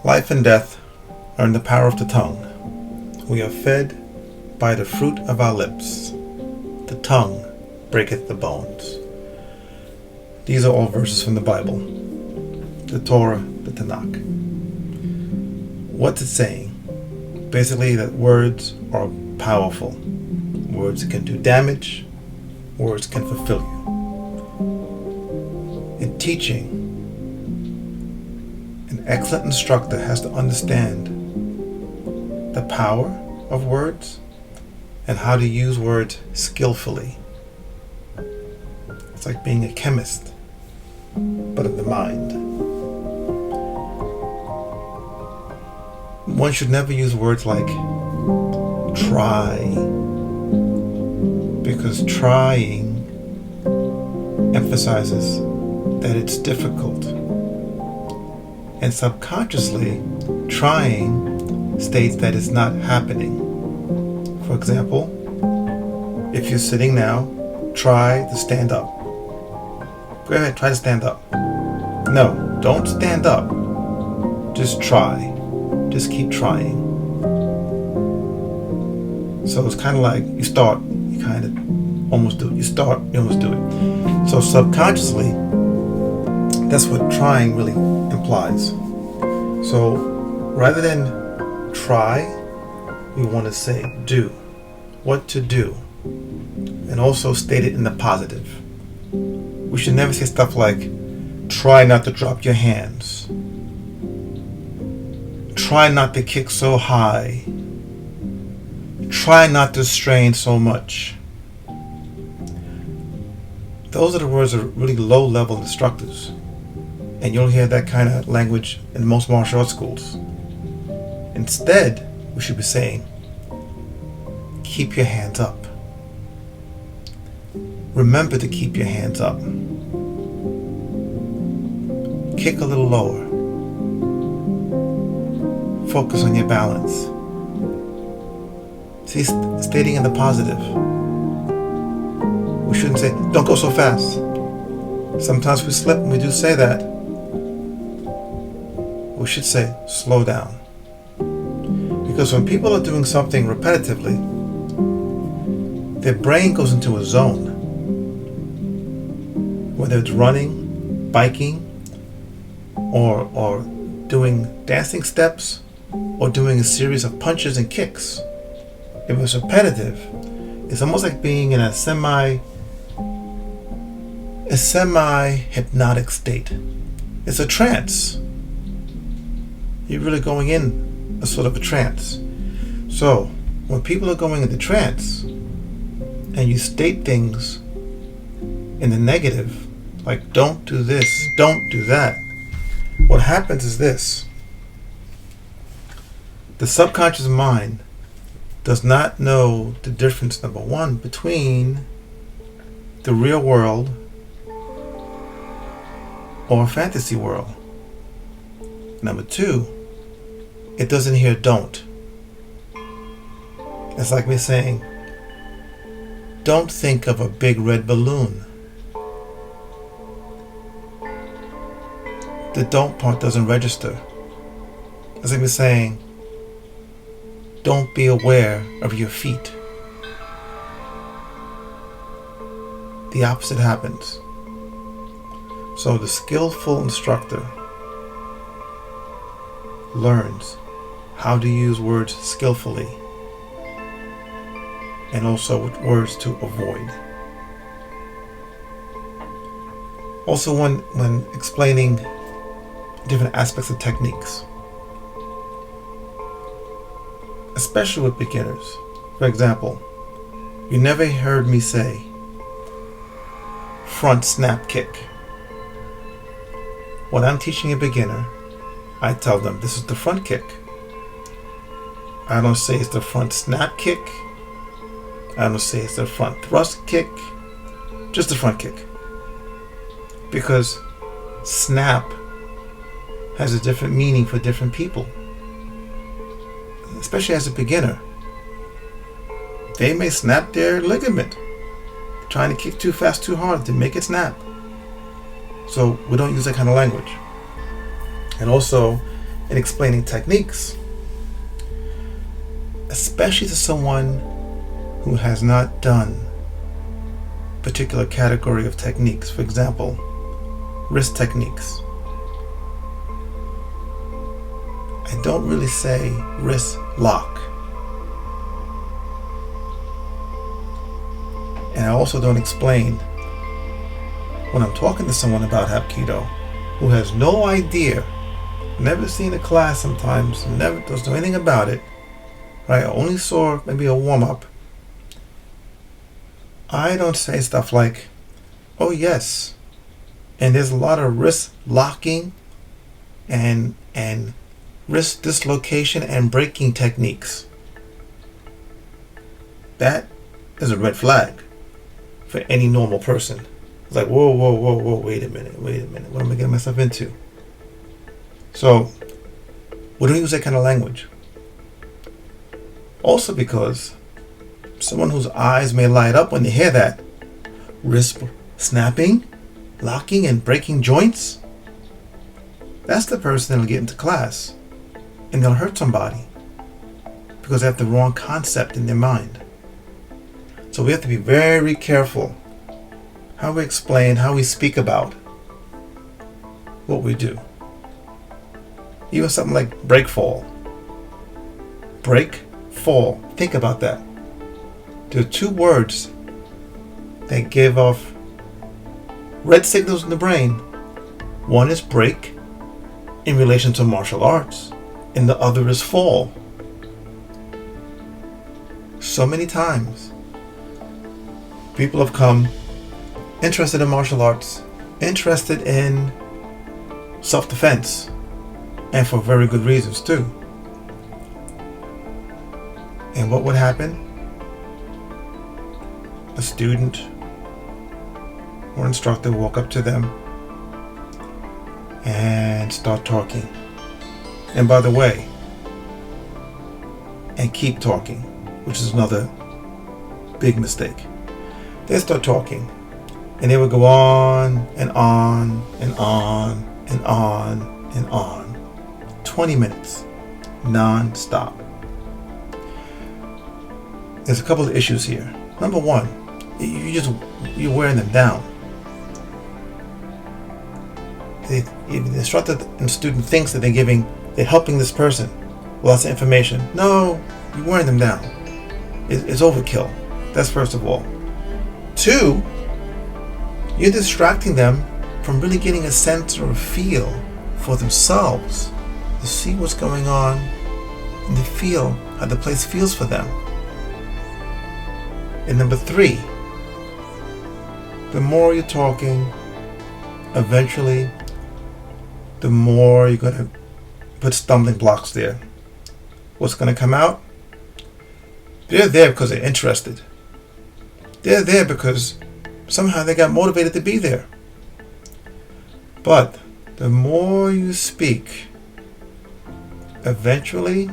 Life and death are in the power of the tongue. We are fed by the fruit of our lips. The tongue breaketh the bones. These are all verses from the Bible, the Torah, the Tanakh. What's it saying? Basically that words are powerful. Words can do damage. Words can fulfill you. In teaching, an excellent instructor has to understand the power of words and how to use words skillfully. It's like being a chemist, but of the mind. One should never use words like try, because trying emphasizes that it's difficult. And subconsciously, trying states that it's not happening. For example, if you're sitting now, try to stand up. Go ahead, try to stand up. No, don't stand up. Just try. Just keep trying. So it's kind of like you start, you kind of almost do it. You start, you almost do it. So subconsciously, that's what trying really implies. So rather than try, we want to say do. What to do. And also state it in the positive. We should never say stuff like, try not to drop your hands. Try not to kick so high. Try not to strain so much. Those are the words of really low-level instructors. And you'll hear that kind of language in most martial arts schools. Instead, we should be saying, keep your hands up. Remember to keep your hands up. Kick a little lower. Focus on your balance. See, stating in the positive. We shouldn't say, don't go so fast. Sometimes we slip and we do say that. We should say, slow down. Because when people are doing something repetitively, their brain goes into a zone. Whether it's running, biking, or doing dancing steps, or doing a series of punches and kicks. If it's repetitive, it's almost like being in a semi-hypnotic state. It's a trance. You're really going in a sort of a trance. So when people are going into trance and you state things in the negative, like don't do this, don't do that, what happens is this. The subconscious mind does not know the difference, number one, between the real world or a fantasy world. Number two, it doesn't hear don't. It's like me saying, don't think of a big red balloon. The don't part doesn't register. It's like me saying, don't be aware of your feet. The opposite happens. So the skillful instructor learns how to use words skillfully and also what words to avoid. Also when explaining different aspects of techniques, especially with beginners. For example, you never heard me say front snap kick. When I'm teaching a beginner, I tell them this is the front kick. I don't say it's the front snap kick. I don't say it's the front thrust kick. Just the front kick. Because snap has a different meaning for different people. Especially as a beginner. They may snap their ligament trying to kick too fast, too hard to make it snap. So we don't use that kind of language. And also in explaining techniques, especially to someone who has not done a particular category of techniques. For example, wrist techniques. I don't really say wrist lock. And I also don't explain when I'm talking to someone about Hapkido who has no idea, never seen a class sometimes, never doesn't know anything about it, right? I only saw maybe a warm-up. I don't say stuff like, oh yes, and there's a lot of wrist locking and wrist dislocation and breaking techniques. That is a red flag for any normal person. It's like, whoa, wait a minute. What am I getting myself into? So, we don't use that kind of language. Also because someone whose eyes may light up when they hear that, wrist snapping, locking, and breaking joints, that's the person that'll get into class and they'll hurt somebody because they have the wrong concept in their mind. So we have to be very careful how we explain, how we speak about what we do. Even something like break fall. Break, fall. Think about that. There are two words that give off red signals in the brain. One is break in relation to martial arts, and the other is fall. So many times people have come interested in martial arts, interested in self-defense, and for very good reasons too. And what would happen? A student or instructor would walk up to them and start talking. And by the way, and keep talking, which is another big mistake. They start talking and they would go on and on and on and on and on. 20 minutes, non-stop. There's a couple of issues here. Number one, you're wearing them down. The instructor and student thinks that they're helping this person with lots of information. No, you're wearing them down. It's overkill. That's first of all. Two, you're distracting them from really getting a sense or a feel for themselves to see what's going on and to feel how the place feels for them. And number three, the more you're talking, eventually the more you're going to put stumbling blocks there. What's going to come out? They're there because they're interested. They're there because somehow they got motivated to be there. But the more you speak, eventually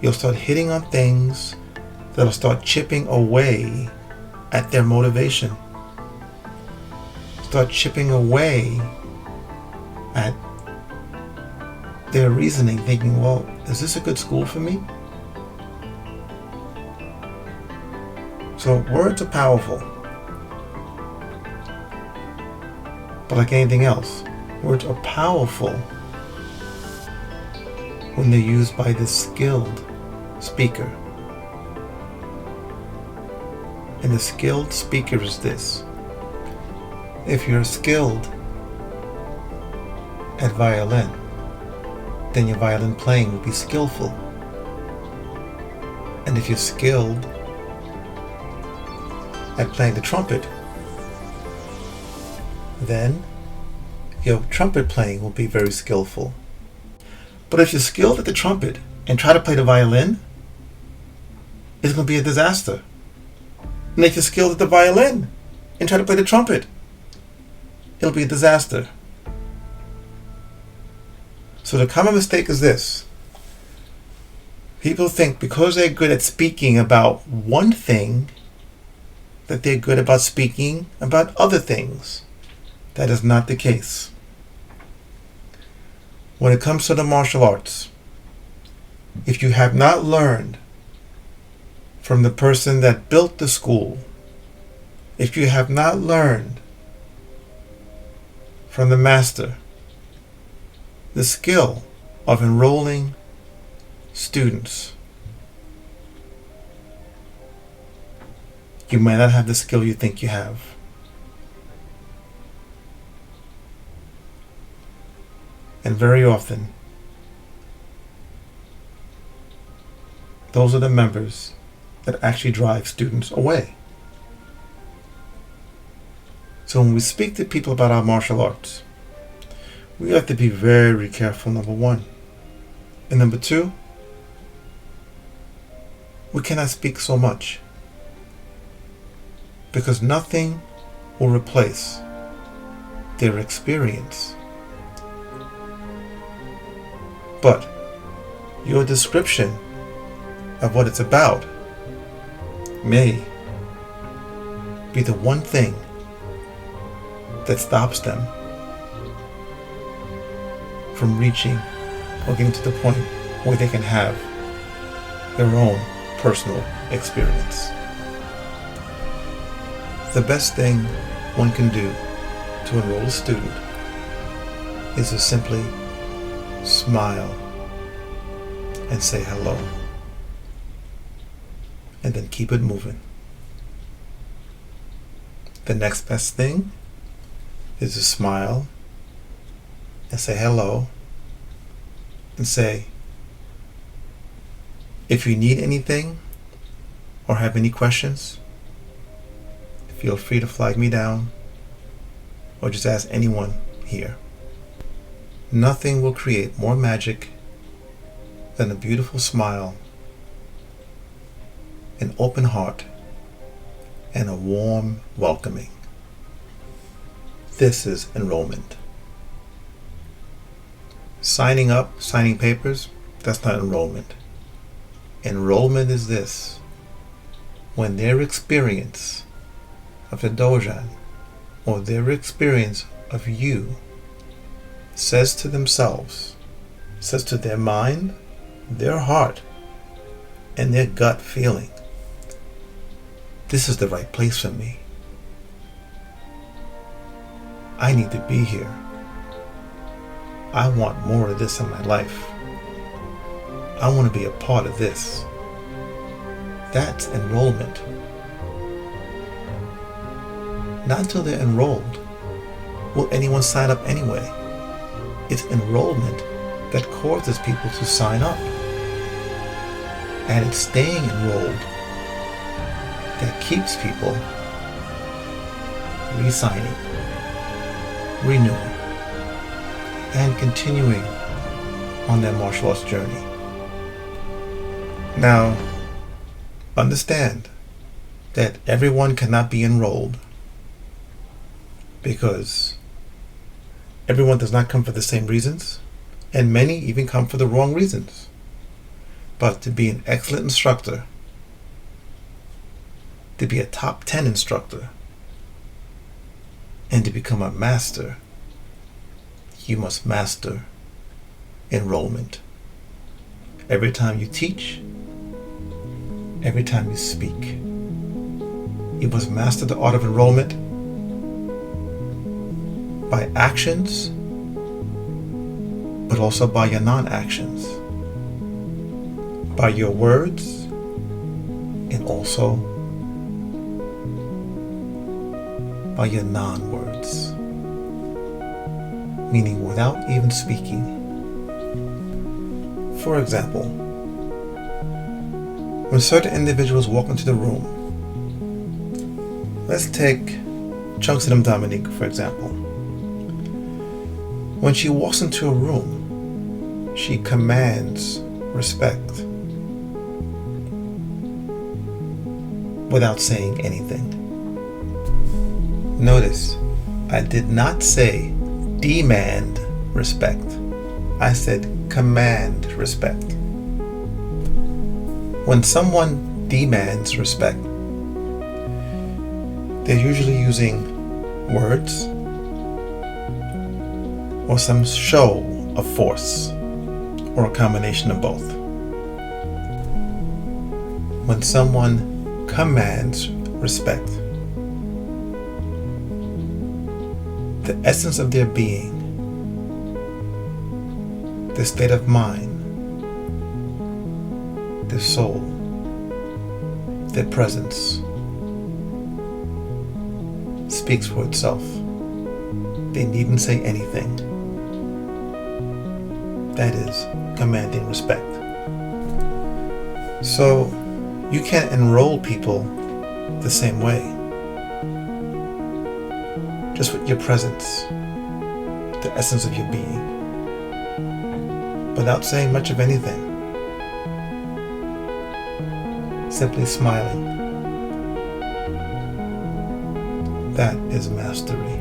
you'll start hitting on things that'll start chipping away at their motivation. Start chipping away at their reasoning, thinking, well, is this a good school for me? So words are powerful. But like anything else, words are powerful when they're used by the skilled speaker. And the skilled speaker is this. If you're skilled at violin, then your violin playing will be skillful. And if you're skilled at playing the trumpet, then your trumpet playing will be very skillful. But if you're skilled at the trumpet and try to play the violin, it's going to be a disaster. And if you're skilled at the violin and try to play the trumpet, it'll be a disaster. So the common mistake is this. People think because they're good at speaking about one thing, that they're good about speaking about other things. That is not the case. When it comes to the martial arts, if you have not learned from the person that built the school, if you have not learned from the master the skill of enrolling students, you might not have the skill you think you have. And very often, those are the members that actually drive students away. So when we speak to people about our martial arts, we have to be very careful, number one. And number two, we cannot speak so much, because nothing will replace their experience. But your description of what it's about may be the one thing that stops them from reaching or getting to the point where they can have their own personal experience. The best thing one can do to enroll a student is to simply smile and say hello, and then keep it moving. The next best thing is to smile and say hello and say, if you need anything or have any questions, feel free to flag me down or just ask anyone here. Nothing will create more magic than a beautiful smile, an open heart, and a warm welcoming. This is enrollment. Signing up, signing papers, that's not enrollment. Enrollment is this: when their experience of the dojan or their experience of you says to themselves, says to their mind, their heart, and their gut feeling, this is the right place for me. I need to be here. I want more of this in my life. I want to be a part of this. That's enrollment. Not until they're enrolled will anyone sign up anyway. It's enrollment that causes people to sign up. And it's staying enrolled that keeps people re-signing, renewing, and continuing on their martial arts journey. Now, understand that everyone cannot be enrolled, because everyone does not come for the same reasons, and many even come for the wrong reasons. But to be an excellent instructor, to be a top 10 instructor, and to become a master, you must master enrollment. Every time you teach, every time you speak, you must master the art of enrollment by actions, but also by your non-actions, by your words, and also by your non-words, meaning without even speaking. For example, when certain individuals walk into the room, let's take Chunksum Dominique for example. When she walks into a room, she commands respect without saying anything. Notice, I did not say demand respect. I said command respect. When someone demands respect, they're usually using words or some show of force, or a combination of both. When someone commands respect, the essence of their being, their state of mind, their soul, their presence speaks for itself. They needn't say anything. That is commanding respect. So you can't enroll people the same way. Just with your presence, the essence of your being, without saying much of anything. Simply smiling. That is mastery.